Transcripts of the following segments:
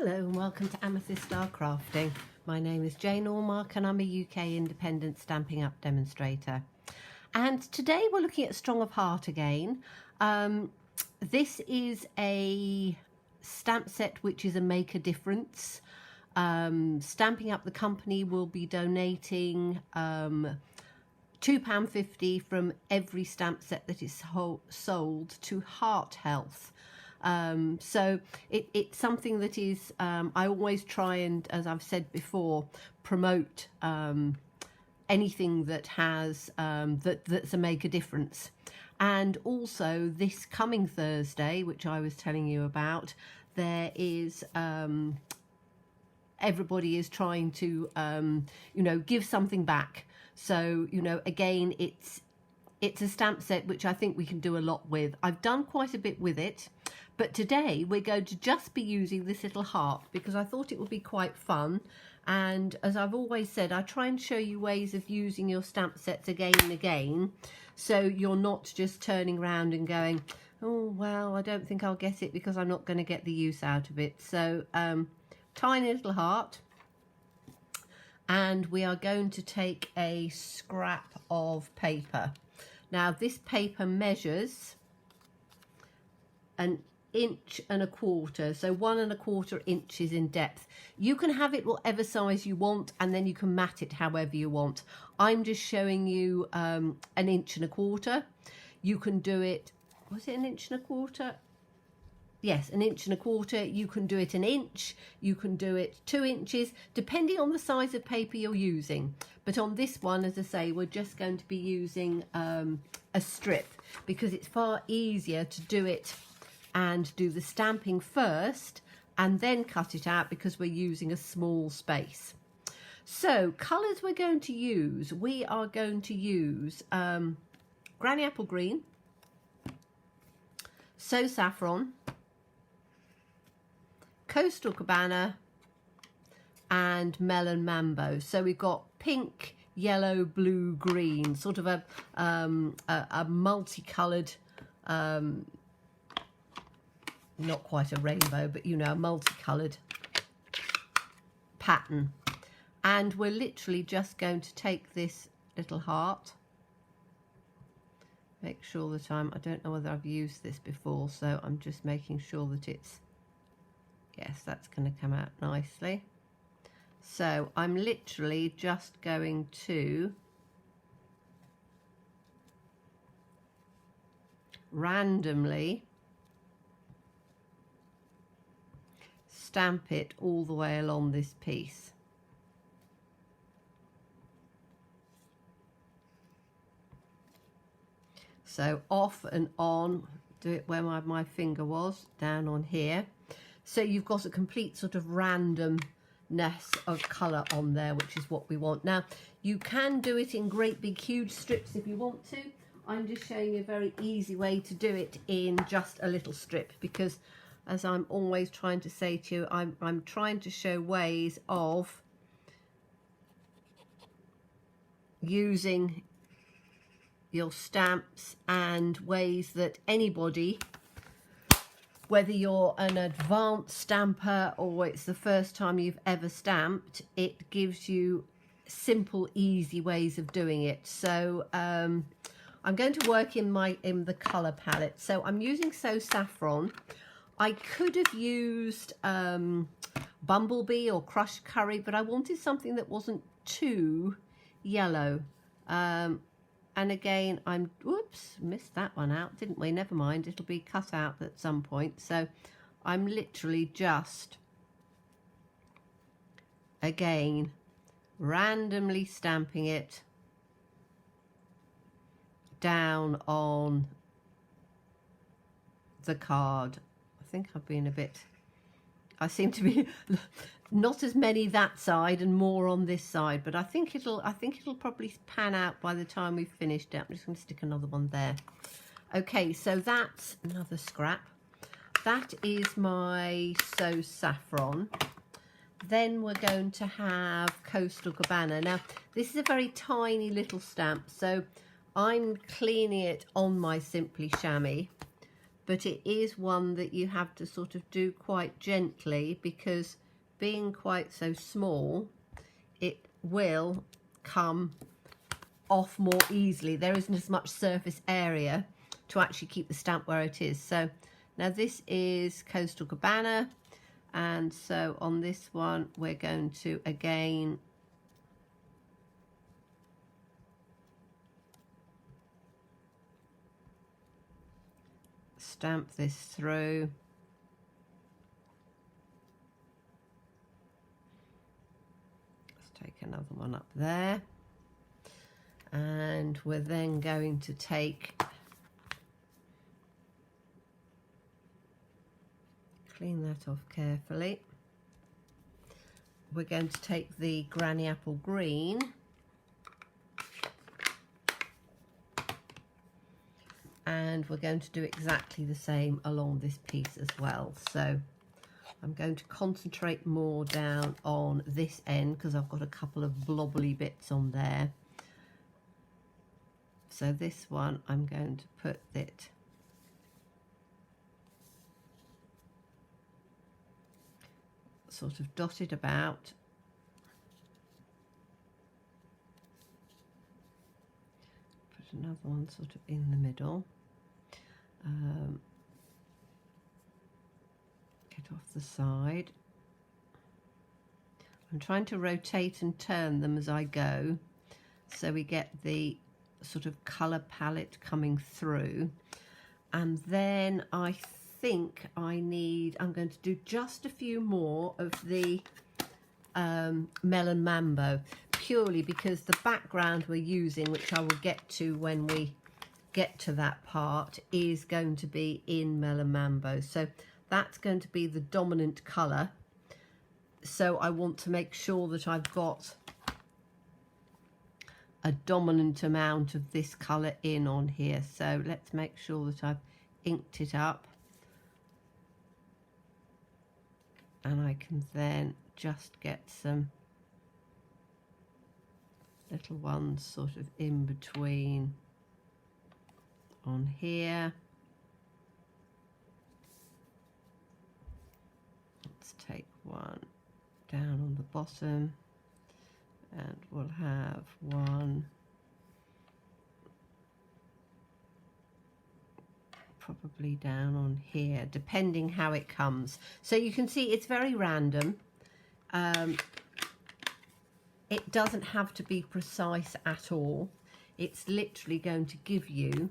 Hello and welcome to Amethyst Star Crafting. My name is Jane Allmark and I'm a UK independent Stampin' Up demonstrator. And today we're looking at Strong of Heart again. This is a stamp set which is a make a difference. Stampin' Up, the company, will be donating £2.50 from every stamp set that is sold to Heart Health. So it's something that is, I always try and, as I've said before, promote anything that has that's a make a difference. And also this coming Thursday, which I was telling you about, there is everybody is trying to give something back. So again, it's a stamp set which I think we can do a lot with. I've done quite a bit with it, but today we're going to just be using this little heart because I thought it would be quite fun. And as I've always said, I try and show you ways of using your stamp sets again and again, so you're not just turning around and going, oh well, I don't think I'll get it because I'm not going to get the use out of it. So tiny little heart, and we are going to take a scrap of paper. Now this paper measures 1.25 inches, so 1.25 inches in depth. You can have it whatever size you want, and then you can mat it however you want. I'm just showing you 1.25 inches. You can do it, was it 1.25 inches? Yes, 1.25 inches. You can do it 1 inch, you can do it 2 inches, depending on the size of paper you're using. But on this one, as I say, we're just going to be using a strip because it's far easier to do it and do the stamping first and then cut it out because we're using a small space. So colours we're going to use, we are going to use Granny Apple Green, So Saffron, Coastal Cabana and Melon Mambo. So we've got pink, yellow, blue, green, sort of a multicoloured, not quite a rainbow, but a multicoloured pattern. And we're literally just going to take this little heart, make sure that I don't know whether I've used this before, so I'm just making sure that it's, yes, that's going to come out nicely. So I'm literally just going to randomly stamp it all the way along this piece. So off and on, do it where my finger was, down on here. So you've got a complete sort of randomness of colour on there, which is what we want. Now, you can do it in great big huge strips if you want to. I'm just showing you a very easy way to do it in just a little strip because, as I'm always trying to say to you, I'm trying to show ways of using your stamps and ways that anybody, whether you're an advanced stamper or it's the first time you've ever stamped, it gives you simple, easy ways of doing it. So I'm going to work in the colour palette. So I'm using So Saffron. I could have used Bumblebee or Crushed Curry, but I wanted something that wasn't too yellow. And again, whoops, missed that one out, didn't we? Never mind, it'll be cut out at some point. So I'm literally just, again, randomly stamping it down on the card. I think I've been a bit, I seem to be not as many that side and more on this side, but I think it'll probably pan out by the time we've finished it. I'm just going to stick another one there. Okay, so that's another scrap. That is my So Saffron. Then we're going to have Coastal Cabana. Now, this is a very tiny little stamp, so I'm cleaning it on my Simply Chamois, but it is one that you have to sort of do quite gently, because being quite so small, it will come off more easily. There isn't as much surface area to actually keep the stamp where it is. So now this is Coastal Cabana, and so on this one we're going to again stamp this through. Let's take another one up there, and we're then going to take, clean that off carefully. We're going to take the Granny Apple Green and we're going to do exactly the same along this piece as well. So I'm going to concentrate more down on this end because I've got a couple of blobbly bits on there. So this one I'm going to put it sort of dotted about. Put another one sort of in the middle. Get off the side. I'm trying to rotate and turn them as I go, so we get the sort of colour palette coming through. And then I think I'm going to do just a few more of the Melon Mambo, purely because the background we're using, which I will get to when we get to that part, is going to be in Melon Mambo. So that's going to be the dominant colour. So I want to make sure that I've got a dominant amount of this colour in on here. So let's make sure that I've inked it up. And I can then just get some little ones sort of in between on here. Let's take one down on the bottom, and we'll have one probably down on here, depending how it comes. So you can see it's very random. It doesn't have to be precise at all. It's literally going to give you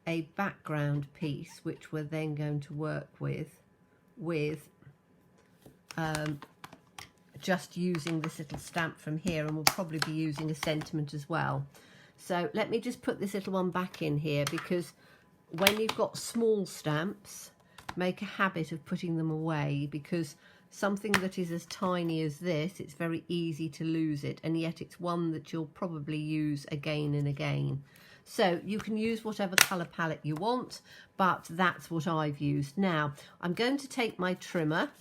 a background piece which we're then going to work with just using this little stamp from here, and we'll probably be using a sentiment as well. So let me just put this little one back in here, because when you've got small stamps, make a habit of putting them away, because something that is as tiny as this, it's very easy to lose it, and yet it's one that you'll probably use again and again. So you can use whatever colour palette you want, but that's what I've used. Now I'm going to take my trimmer.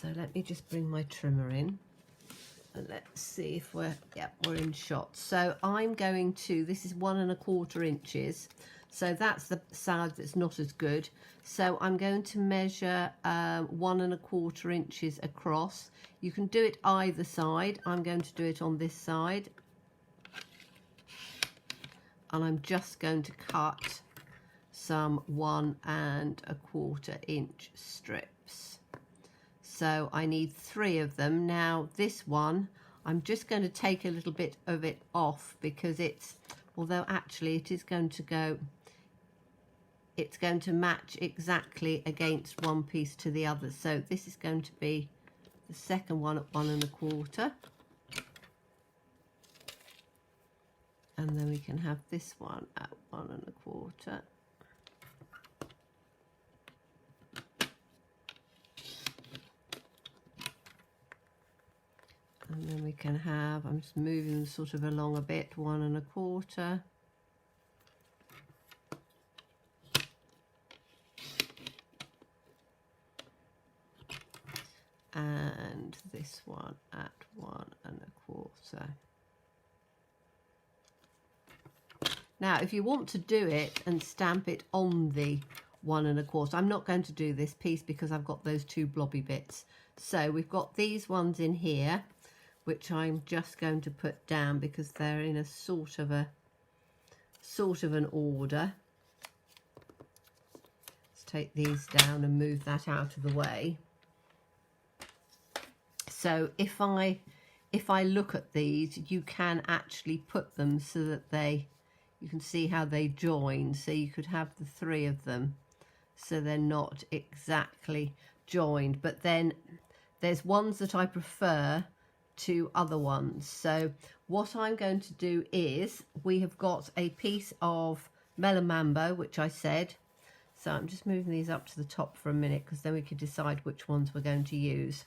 So let me just bring my trimmer in, and let's see if we're in shot. So I'm going to, this is 1 1/4 inches. So that's the side that's not as good. So I'm going to measure 1 1/4 inches across. You can do it either side. I'm going to do it on this side. And I'm just going to cut some 1 1/4 inch strips. So I need 3 of them. Now this one, I'm just going to take a little bit of it off, because it's, although actually it is going to go, it's going to match exactly against one piece to the other. So this is going to be the second one at 1 1/4. And then we can have this one at 1 1/4. And then we can have, I'm just moving them sort of along a bit, 1 1/4. And this one at 1 1/4. Now, if you want to do it and stamp it on the 1 1/4, I'm not going to do this piece because I've got those 2 blobby bits. So we've got these ones in here, which I'm just going to put down because they're in a sort of an order. Let's take these down and move that out of the way. So if I look at these, you can actually put them so that you can see how they join. So you could have the 3 of them so they're not exactly joined, but then there's ones that I prefer to other ones. So what I'm going to do is, we have got a piece of Melon Mambo, which I said, so I'm just moving these up to the top for a minute because then we can decide which ones we're going to use.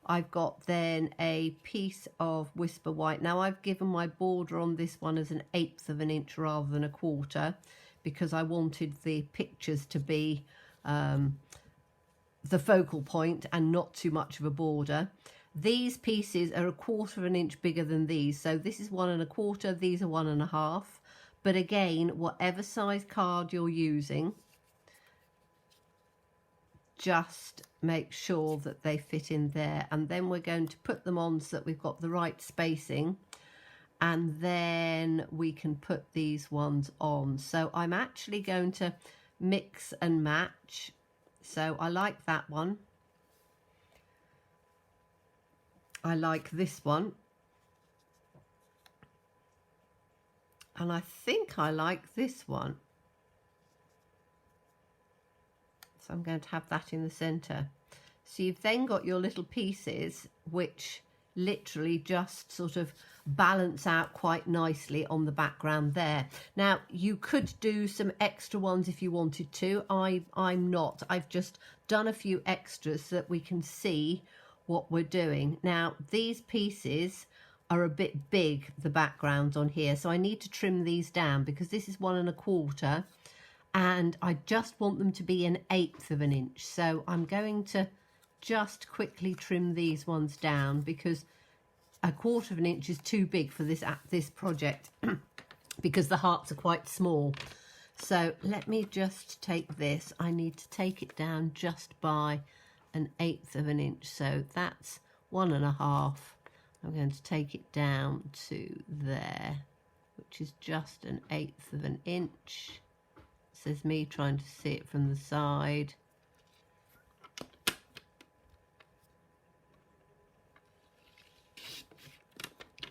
I've got then a piece of Whisper White. Now I've given my border on this one as 1/8 of an inch rather than 1/4 because I wanted the pictures to be the focal point and not too much of a border. These pieces are 1/4 of an inch bigger than these, so this is 1 1/4, these are 1 1/2. But again, whatever size card you're using, just make sure that they fit in there, and then we're going to put them on so that we've got the right spacing, and then we can put these ones on. So I'm actually going to mix and match. So I like that one. I like this one. And I think I like this one. So I'm going to have that in the centre. So you've then got your little pieces which literally just sort of balance out quite nicely on the background there. Now you could do some extra ones if you wanted to. I'm not. I've just done a few extras so that we can see what we're doing. Now these pieces are a bit big, the backgrounds on here, so I need to trim these down because this is 1 1/4 and I just want them to be 1/8 of an inch. So I'm going to just quickly trim these ones down because 1/4 of an inch is too big for this project because the hearts are quite small. So let me just take this. I need to take it down just by 1/8 of an inch. So that's 1 1/2. I'm going to take it down to there, which is just 1/8 of an inch. This is me trying to see it from the side.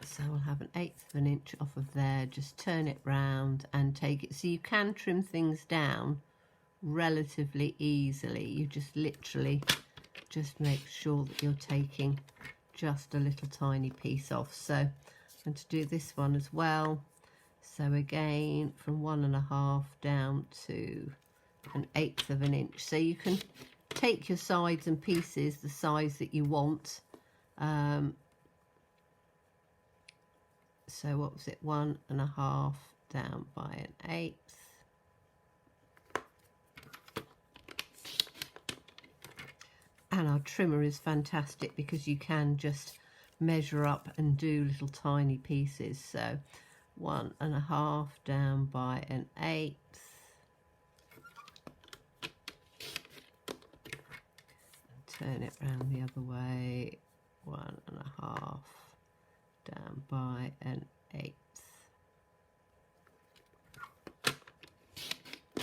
So we'll have 1/8 of an inch off of there, just turn it round and take it. So you can trim things down relatively easily. You just literally just make sure that you're taking just a little tiny piece off. So I'm going to do this one as well. So again, from 1 1/2 down to 1/8 of an inch. So you can take your sides and pieces the size that you want. So what was it? 1 1/2 down by 1/8. And our trimmer is fantastic because you can just measure up and do little tiny pieces. So 1 1/2 down by 1/8. Turn it round the other way. 1 1/2 down by 1/8.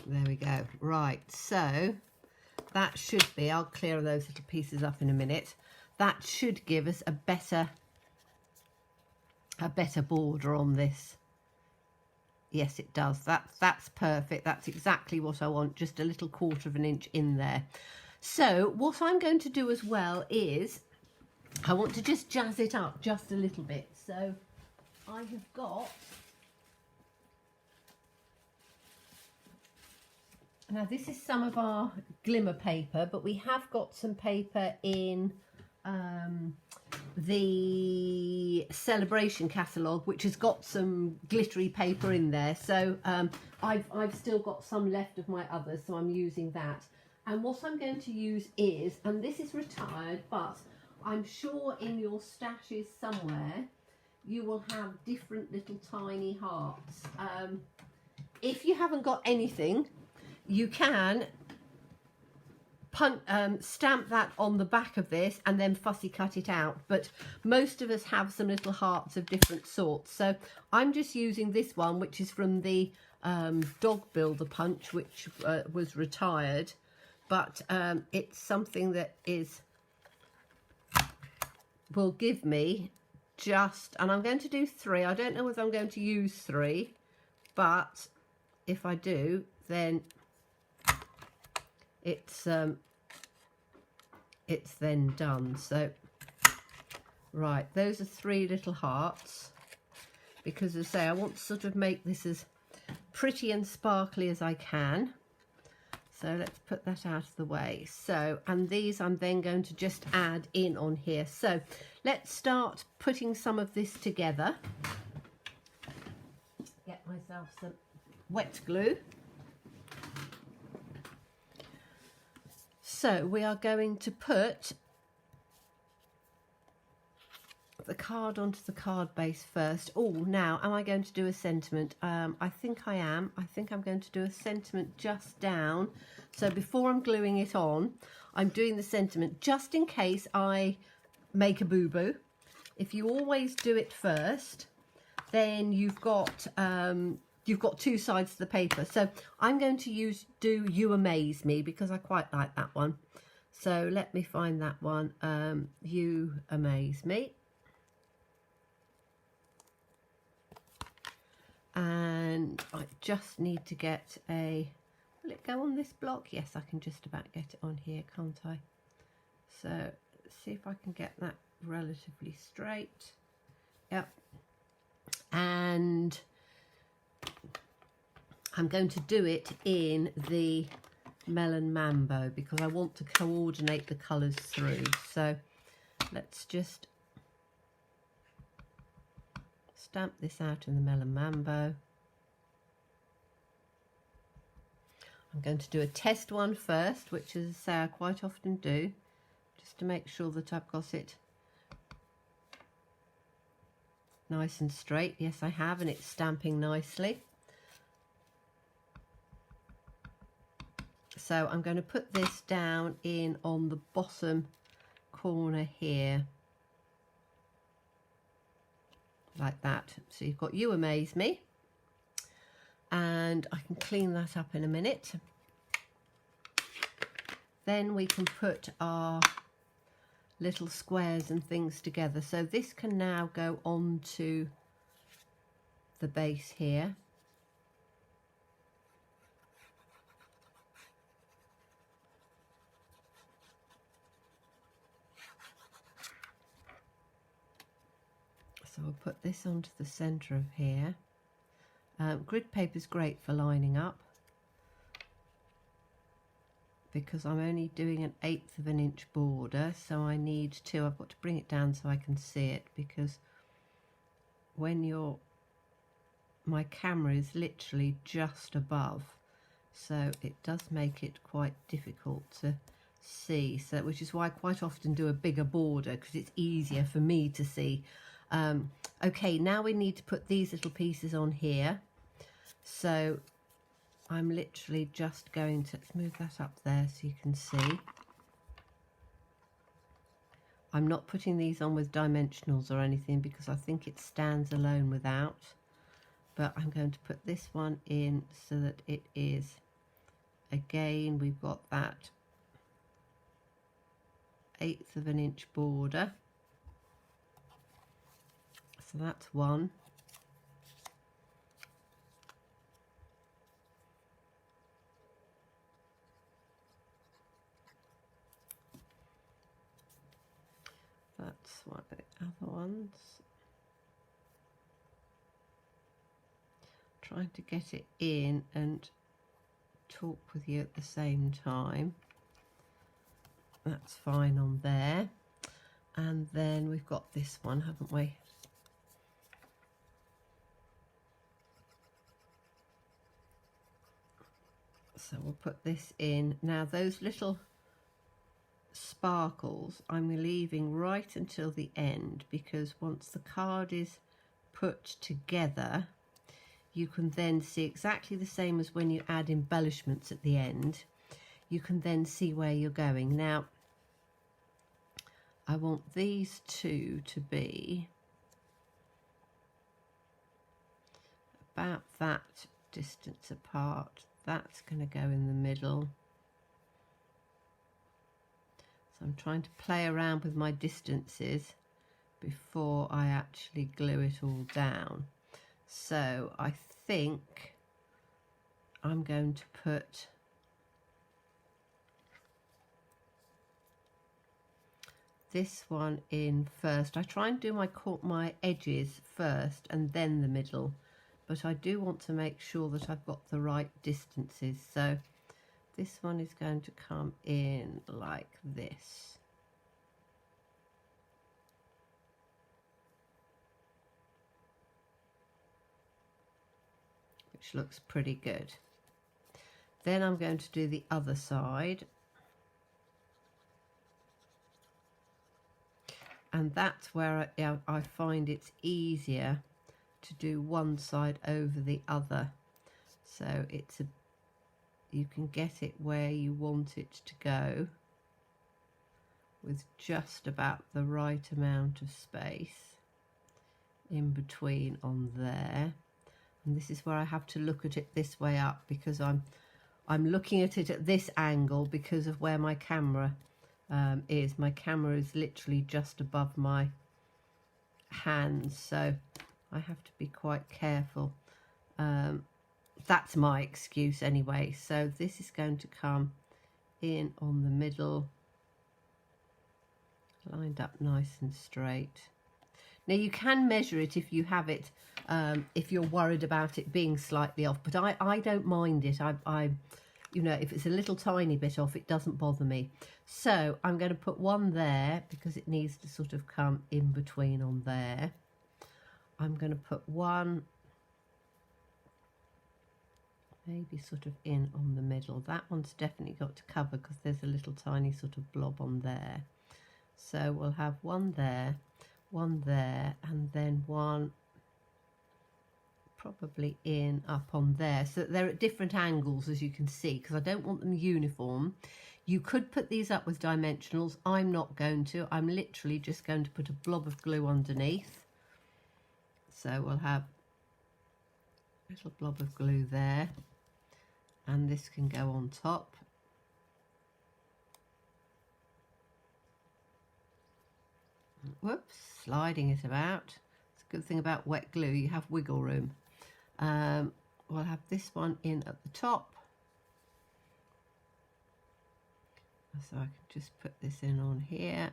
There we go. Right, so that should be, I'll clear those little pieces up in a minute. That should give us a better border on this. Yes, it does. That's perfect. That's exactly what I want. Just a little 1/4 of an inch in there. So what I'm going to do as well is I want to just jazz it up just a little bit. So I have got, now this is some of our glimmer paper, but we have got some paper in the celebration catalogue, which has got some glittery paper in there. So I've still got some left of my others, so I'm using that. And what I'm going to use is, and this is retired, but I'm sure in your stashes somewhere you will have different little tiny hearts. if you haven't got anything, you can stamp that on the back of this and then fussy cut it out, but most of us have some little hearts of different sorts, so I'm just using this one, which is from the Dog Builder Punch, which was retired, but it's something that will give me just, and I'm going to do 3. I don't know whether I'm going to use 3, but if I do, then it's then done. So right, those are 3 little hearts, because as I say, I want to sort of make this as pretty and sparkly as I can. So let's put that out of the way. So, and these I'm then going to just add in on here. So let's start putting some of this together. Get myself some wet glue. So we are going to put the card onto the card base first. Oh, now, am I going to do a sentiment? I think I am. I think I'm going to do a sentiment just down. So before I'm gluing it on, I'm doing the sentiment just in case I make a boo-boo. If you always do it first, then you've got 2 sides to the paper. So I'm going to do You Amaze Me, because I quite like that one. So let me find that one. You Amaze Me. And I just need to get a, will it go on this block? Yes, I can just about get it on here, can't I? So let's see if I can get that relatively straight. Yep. And I'm going to do it in the Melon Mambo because I want to coordinate the colours through. So let's just stamp this out in the Melon Mambo. I'm going to do a test one first, which, as I say, I quite often do, just to make sure that I've got it nice and straight. Yes, I have, and it's stamping nicely. So I'm going to put this down in on the bottom corner here, like that. So you've got You Amaze Me, and I can clean that up in a minute. Then we can put our little squares and things together. So this can now go onto the base here. So I'll put this onto the centre of here. Grid paper is great for lining up because I'm only doing an 1/8 of an inch border, so I need to, I've got to bring it down so I can see it, because when my camera is literally just above, so it does make it quite difficult to see, so which is why I quite often do a bigger border, because it's easier for me to see. Okay, now we need to put these little pieces on here. So I'm literally just going to, let's move that up there so you can see. I'm not putting these on with dimensionals or anything because I think it stands alone without, but I'm going to put this one in so that it is, again, we've got that 1/8 of an inch border. So that's one. That's one of the other ones. Trying to get it in and talk with you at the same time. That's fine on there. And then we've got this one, haven't we? So we'll put this in. Now those little sparkles I'm leaving right until the end, because once the card is put together, you can then see exactly the same as when you add embellishments at the end. You can then see where you're going. Now, I want these two to be about that distance apart. That's going to go in the middle. So I'm trying to play around with my distances before I actually glue it all down. So I think I'm going to put this one in first. I try and do my edges first and then the middle, but I do want to make sure that I've got the right distances. So this one is going to come in like this. Which looks pretty good. Then I'm going to do the other side. And that's where I find it's easier to do one side over the other. So you can get it where you want it to go with just about the right amount of space in between on there. And this is where I have to look at it this way up, because I'm looking at it at this angle because of where my camera is. My camera is literally just above my hands, so I have to be quite careful. That's my excuse anyway. So this is going to come in on the middle, lined up nice and straight. Now you can measure it if you have it, if you're worried about it being slightly off, but I don't mind it. I you know, if it's a little tiny bit off, it doesn't bother me. So I'm going to put one there because it needs to sort of come in between on there. I'm going to put one maybe sort of in on the middle. That one's definitely got to cover because there's a little tiny sort of blob on there. So we'll have one there, and then one probably in up on there, so that they're at different angles, as you can see, because I don't want them uniform. You could put these up with dimensionals. I'm not going to. I'm literally just going to put a blob of glue underneath. So we'll have a little blob of glue there, and this can go on top. Whoops, sliding it about. It's a good thing about wet glue, you have wiggle room. We'll have this one in at the top. So I can just put this in on here.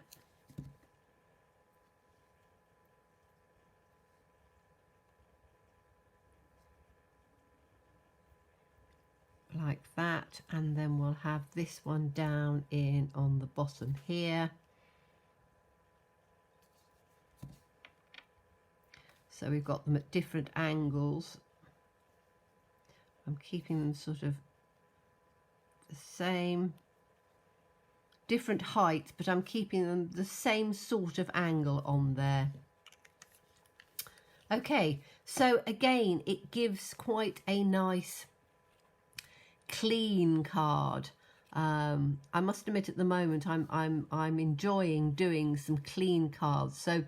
Like that, and then we'll have this one down in on the bottom here. So we've got them at different angles. I'm keeping them sort of the same, different heights, but I'm keeping them the same sort of angle on there. Okay, so again, it gives quite a nice clean card. I must admit, at the moment, I'm enjoying doing some clean cards. So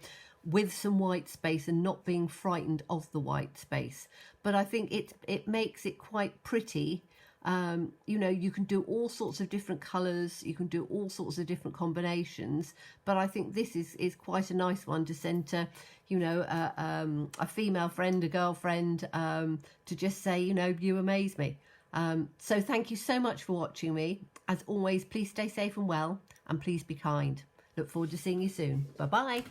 with some white space and not being frightened of the white space, but I think it makes it quite pretty. You know, you can do all sorts of different colours, you can do all sorts of different combinations, but I think this is quite a nice one to send to, you know, a female friend, a girlfriend, to just say, you know, you amaze me. So thank you so much for watching me. As always, please stay safe and well, and please be kind. Look forward to seeing you soon. Bye bye.